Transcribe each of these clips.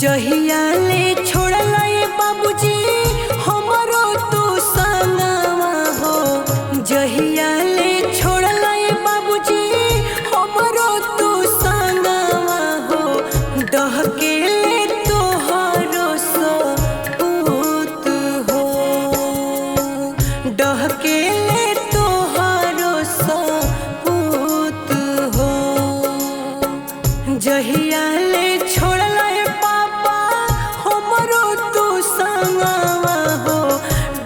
जहिया ले छोड़ला ये बाबूजी हमरो तू संगवा हो। जहिया ले छोड़ला ये बाबूजी हमरो तू संगवा हो। डहके ले तोहरो सपूत हो। डहके ले तोहरो सपूत हो। जहिया ले छोड़ला ये पापा हमरो तू संगवा हो।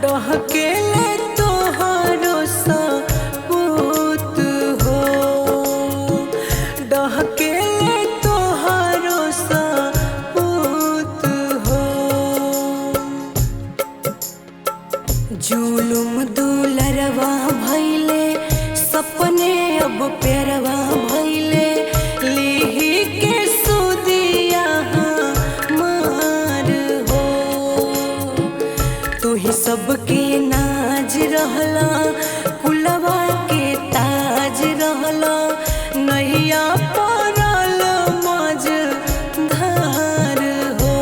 डहके ले तोहरो सपूत हो। डहके ले तोहरो सपूत हो। जुलुम दुलरवा भइले सपने अब प्यारवा भइले। लिही के सुदिया मार हो। तू ही सबके नाज रहला कुलवा के ताज रहला। नैया पड़ल मझधार हो।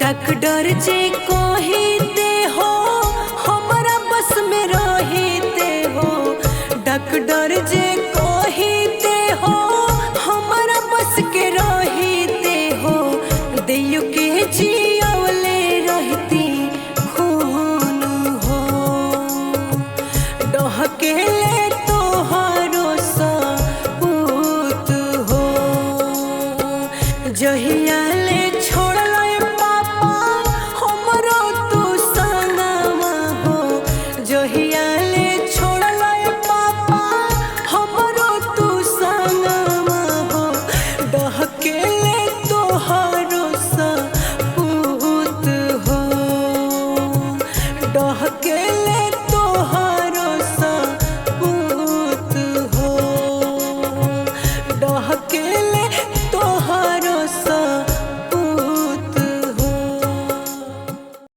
डॉक्टर जे कहिते हो हमरा बस में रहिते हो। डॉक्टर जे कहिते हो हमरा बस के रहिते हो। दियो के जियवले रहती खून हो। डहके ले तोहरो सपूत हो। जहिया ले छोड़ला ये पापा हमरो तू संगवा हो। जहिया ले छोड़ला ये पापा हमरो तू संगवा हो। डहके ले तोहरो सपूत हो। डहके